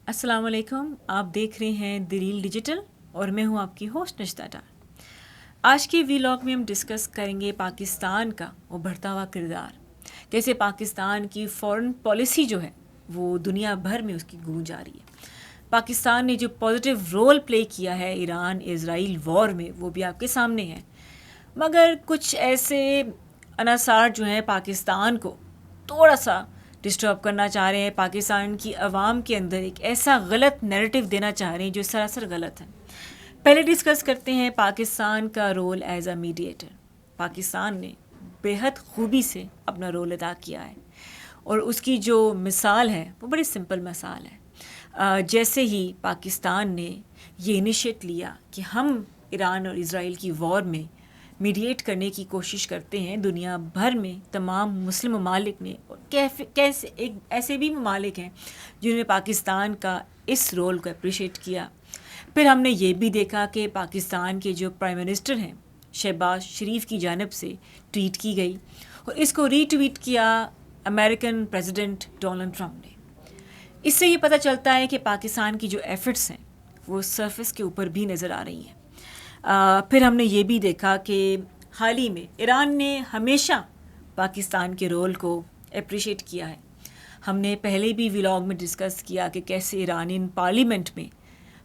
السلام علیکم. آپ دیکھ رہے ہیں دلیل ڈیجیٹل اور میں ہوں آپ کی ہوسٹ نشتہ ڈار. آج کے ویلاگ میں ہم ڈسکس کریں گے پاکستان کا ابھرتا ہوا کردار. کیسے پاکستان کی فارن پالیسی جو ہے وہ دنیا بھر میں اس کی گونج آ رہی ہے. پاکستان نے جو پازیٹیو رول پلے کیا ہے ایران اسرائیل وار میں وہ بھی آپ کے سامنے ہے. مگر کچھ ایسے عناصر جو ہیں پاکستان کو تھوڑا سا ڈسٹرب کرنا چاہ رہے ہیں. پاکستان کی عوام کے اندر ایک ایسا غلط نیریٹو دینا چاہ رہے ہیں جو سراسر غلط ہے. پہلے ڈسکس کرتے ہیں پاکستان کا role as a mediator. Pakistan نے بے حد خوبی سے اپنا رول ادا کیا ہے اور اس کی جو مثال ہے وہ بڑی سمپل مثال ہے. جیسے ہی پاکستان نے یہ انیشیٹ لیا کہ ہم ایران اور اسرائیل کی وار میں میڈیٹ کرنے کی کوشش کرتے ہیں، دنیا بھر میں تمام مسلم ممالک نے اور کیسے ایسے بھی ممالک ہیں جنہوں نے پاکستان کا اس رول کو اپریشیٹ کیا. پھر ہم نے یہ بھی دیکھا کہ پاکستان کے جو پرائم منسٹر ہیں شہباز شریف کی جانب سے ٹویٹ کی گئی اور اس کو ری ٹویٹ کیا امریکن پریزیڈنٹ ڈونلڈ ٹرمپ نے. اس سے یہ پتہ چلتا ہے کہ پاکستان کی جو ایفرٹس ہیں وہ سرفس کے اوپر بھی نظر آ رہی ہیں. پھر ہم نے یہ بھی دیکھا کہ حال ہی میں ایران نے ہمیشہ پاکستان کے رول کو اپریشیٹ کیا ہے. ہم نے پہلے بھی ولاگ میں ڈسکس کیا کہ کیسے ایرانین پارلیمنٹ میں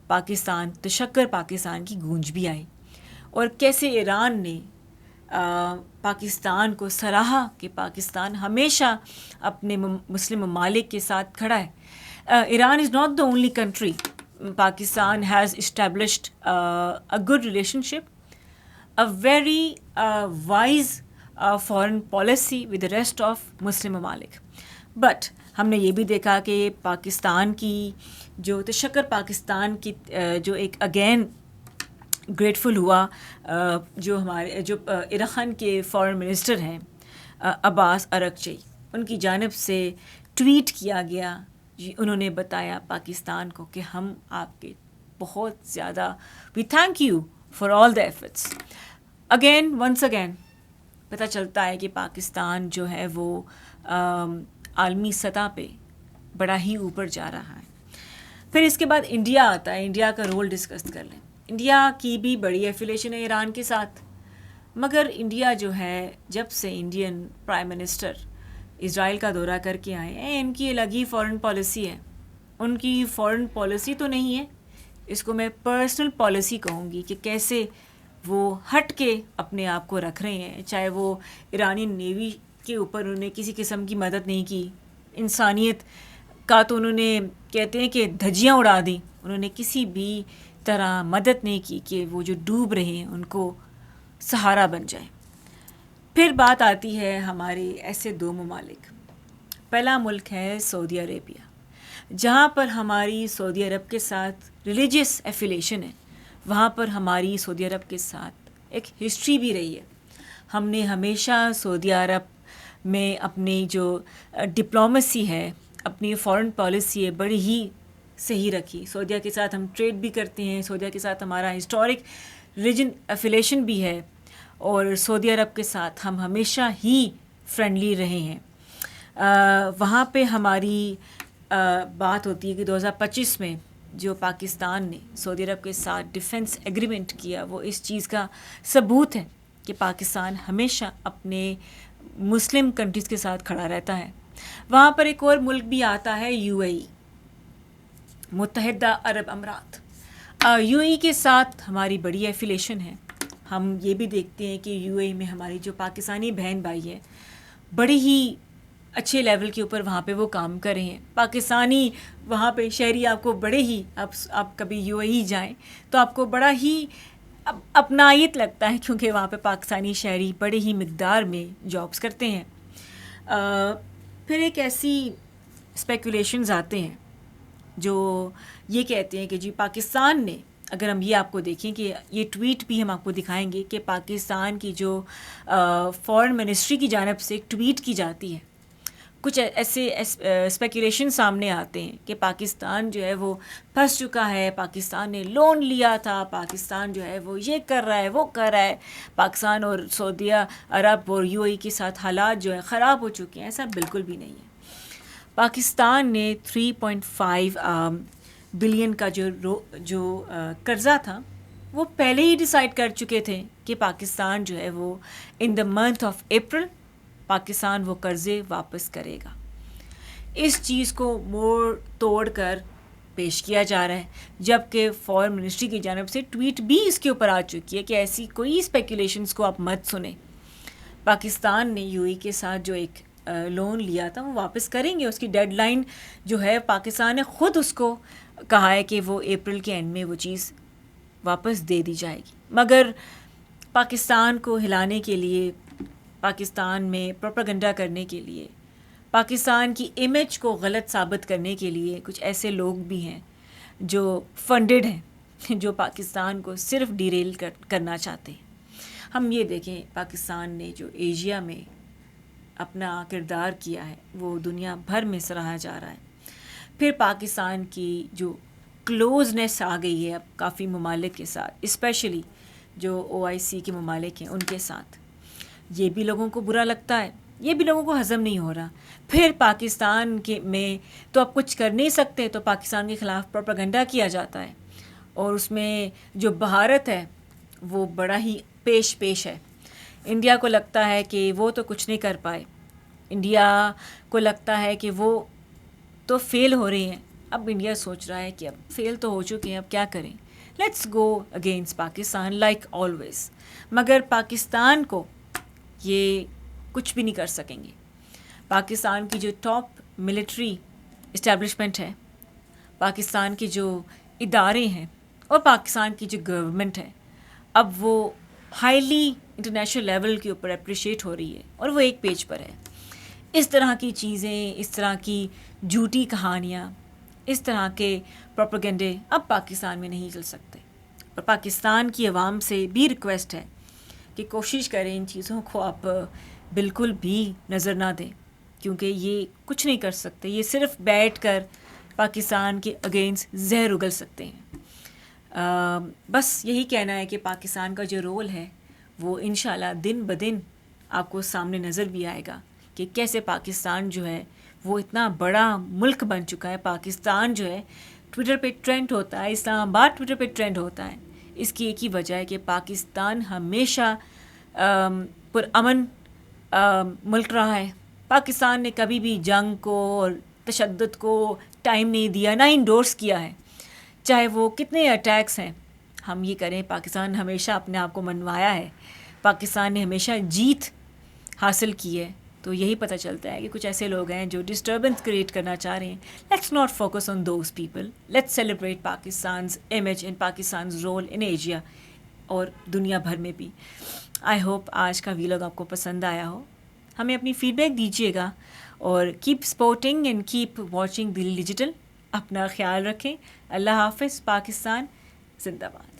پاکستان تشکر پاکستان کی گونج بھی آئی اور کیسے ایران نے پاکستان کو سراہا کہ پاکستان ہمیشہ اپنے مسلم ممالک کے ساتھ کھڑا ہے. Iran is not the only country. Pakistan has established a good relationship, a very wise foreign policy with the rest of Muslim mamalik. But ہم نے یہ بھی دیکھا کہ پاکستان کی جو تشکر پاکستان کی جو ایک اگین گریٹفل ہوا جو ہمارے جو ایران کے فارن منسٹر ہیں عباس اراغچی، ان کی جانب سے ٹویٹ کیا گیا. انہوں نے بتایا پاکستان کو کہ ہم آپ کے بہت زیادہ we thank you for all the efforts. Once again پتہ چلتا ہے کہ پاکستان جو ہے وہ عالمی سطح پہ بڑا ہی اوپر جا رہا ہے. پھر اس کے بعد انڈیا آتا ہے. انڈیا کا رول ڈسکس کر لیں. انڈیا کی بھی بڑی ایفیلیشن ہے ایران کے ساتھ، مگر انڈیا جو ہے جب سے انڈین پرائم منسٹر اسرائیل کا دورہ کر کے آئے ہیں ان کی الگ ہی فارن پالیسی ہے. ان کی فارن پالیسی تو نہیں ہے، اس کو میں پرسنل پالیسی کہوں گی کہ کیسے وہ ہٹ کے اپنے آپ کو رکھ رہے ہیں. چاہے وہ ایرانی نیوی کے اوپر انہوں نے کسی قسم کی مدد نہیں کی، انسانیت کا تو انہوں نے کہتے ہیں کہ دھجیاں اڑا دیں، انہوں نے کسی بھی طرح مدد نہیں کی کہ وہ جو ڈوب رہے ہیں ان کو سہارا بن جائے. پھر بات آتی ہے ہمارے ایسے دو ممالک. پہلا ملک ہے سعودی عربیہ، جہاں پر ہماری سعودی عرب کے ساتھ ریلیجیس ایفیلیشن ہے. وہاں پر ہماری سعودی عرب کے ساتھ ایک ہسٹری بھی رہی ہے. ہم نے ہمیشہ سعودی عرب میں اپنی جو ڈپلومیسی ہے، اپنی فارن پالیسی ہے، بڑی ہی صحیح رکھی. سعودیہ کے ساتھ ہم ٹریڈ بھی کرتے ہیں، سعودیہ کے ساتھ ہمارا ہسٹورک ریلیجن ایفیلیشن بھی ہے اور سعودی عرب کے ساتھ ہم ہمیشہ ہی فرینڈلی رہے ہیں. وہاں پہ ہماری بات ہوتی ہے کہ 2025 میں جو پاکستان نے سعودی عرب کے ساتھ ڈیفنس ایگریمنٹ کیا وہ اس چیز کا ثبوت ہے کہ پاکستان ہمیشہ اپنے مسلم کنٹریز کے ساتھ کھڑا رہتا ہے. وہاں پر ایک اور ملک بھی آتا ہے یو اے ای، متحدہ عرب امارات. یو اے ای کے ساتھ ہماری بڑی ایفیلیشن ہے. ہم یہ بھی دیکھتے ہیں کہ یو اے ای میں ہماری جو پاکستانی بہن بھائی ہیں بڑی ہی اچھے لیول کے اوپر وہاں پہ وہ کام کر رہے ہیں. پاکستانی وہاں پہ شہری آپ کو بڑے ہی آپ کبھی یو اے ای جائیں تو آپ کو بڑا ہی اپنائیت لگتا ہے، کیونکہ وہاں پہ پاکستانی شہری بڑے ہی مقدار میں جابس کرتے ہیں. پھر ایک ایسی اسپیکولیشنز آتے ہیں جو یہ کہتے ہیں کہ جی پاکستان نے، اگر ہم یہ آپ کو دیکھیں کہ یہ ٹویٹ بھی ہم آپ کو دکھائیں گے کہ پاکستان کی جو فارن منسٹری کی جانب سے ایک ٹویٹ کی جاتی ہے، کچھ ایسے اسپیکولیشن سامنے آتے ہیں کہ پاکستان جو ہے وہ پھنس چکا ہے، پاکستان نے لون لیا تھا، پاکستان جو ہے وہ یہ کر رہا ہے وہ کر رہا ہے، پاکستان اور سعودی عرب اور یو اے ای کے ساتھ حالات جو ہے خراب ہو چکے ہیں. ایسا بالکل بھی نہیں ہے. پاکستان نے 3.5 بلین کا جو قرضہ تھا وہ پہلے ہی ڈیسائیڈ کر چکے تھے کہ پاکستان جو ہے وہ in the month of April Pakistan وہ قرضے واپس کرے گا. اس چیز کو موڑ توڑ کر پیش کیا جا رہا ہے، جبکہ فارن منسٹری کی جانب سے ٹویٹ بھی اس کے اوپر آ چکی ہے کہ ایسی کوئی اسپیکولیشنس کو آپ مت سنیں. پاکستان نے یو اے کے ساتھ جو ایک لون لیا تھا وہ واپس کریں گے. اس کی ڈیڈ لائن جو ہے پاکستان نے خود اس کو کہا ہے کہ وہ اپریل کے اینڈ میں وہ چیز واپس دے دی جائے گی. مگر پاکستان کو ہلانے کے لیے، پاکستان میں پروپیگنڈا کرنے کے لیے، پاکستان کی امیج کو غلط ثابت کرنے کے لیے کچھ ایسے لوگ بھی ہیں جو فنڈڈ ہیں، جو پاکستان کو صرف ڈیریل کرنا چاہتے ہیں. ہم یہ دیکھیں پاکستان نے جو ایشیا میں اپنا کردار کیا ہے وہ دنیا بھر میں سراہا جا رہا ہے. پھر پاکستان کی جو کلوزنس آ گئی ہے اب کافی ممالک کے ساتھ، اسپیشلی جو OIC کے ممالک ہیں ان کے ساتھ، یہ بھی لوگوں کو برا لگتا ہے، یہ بھی لوگوں کو ہضم نہیں ہو رہا. پھر پاکستان میں تو آپ کچھ کر نہیں سکتے، تو پاکستان کے خلاف پروپیگنڈا کیا جاتا ہے، اور اس میں جو بھارت ہے وہ بڑا ہی پیش ہے. انڈیا کو لگتا ہے کہ وہ تو کچھ نہیں کر پائے، انڈیا کو لگتا ہے کہ وہ تو فیل ہو رہی ہیں. اب انڈیا سوچ رہا ہے کہ اب فیل تو ہو چکے ہیں، اب کیا کریں، let's go against Pakistan like always. مگر پاکستان کو یہ کچھ بھی نہیں کر سکیں گے. پاکستان کی جو ٹاپ ملٹری اسٹیبلشمنٹ ہے، پاکستان کے جو ادارے ہیں، اور پاکستان کی جو گورنمنٹ ہے، اب وہ ہائیلی انٹرنیشنل لیول کے اوپر اپریشیٹ ہو رہی ہے، اور وہ ایک پیج پر ہے. اس طرح کی چیزیں، اس طرح کی جھوٹی کہانیاں، اس طرح کے پروپیگنڈے اب پاکستان میں نہیں چل سکتے. اور پاکستان کی عوام سے بھی ریکویسٹ ہے کہ کوشش کریں ان چیزوں کو آپ بالکل بھی نظر نہ دیں، کیونکہ یہ کچھ نہیں کر سکتے. یہ صرف بیٹھ کر پاکستان کے اگینسٹ زہر اگل سکتے ہیں. بس یہی کہنا ہے کہ پاکستان کا جو رول ہے وہ انشاءاللہ دن بدن آپ کو سامنے نظر بھی آئے گا کہ کیسے پاکستان جو ہے وہ اتنا بڑا ملک بن چکا ہے. پاکستان جو ہے ٹویٹر پہ ٹرینڈ ہوتا ہے، اسلام آباد ٹویٹر پہ ٹرینڈ ہوتا ہے. اس کی ایک ہی وجہ ہے کہ پاکستان ہمیشہ پرامن ملک رہا ہے. پاکستان نے کبھی بھی جنگ کو اور تشدد کو ٹائم نہیں دیا، نہ انڈورس کیا ہے، چاہے وہ کتنے اٹیکس ہیں ہم یہ کریں. پاکستان ہمیشہ اپنے آپ کو منوایا ہے، پاکستان نے ہمیشہ جیت حاصل کی ہے. تو یہی پتہ چلتا ہے کہ کچھ ایسے لوگ ہیں جو ڈسٹربنس کریٹ کرنا چاہ رہے ہیں. Let's not focus on those people, let's celebrate Pakistan's image and Pakistan's role in Asia اور دنیا بھر میں بھی. آئی ہوپ آج کا ویلاگ آپ کو پسند آیا ہو. ہمیں اپنی فیڈ بیک دیجیے گا، اور keep supporting and keep watching Delhi digital. اپنا خیال رکھیں. اللہ حافظ. پاکستان زندہ باد.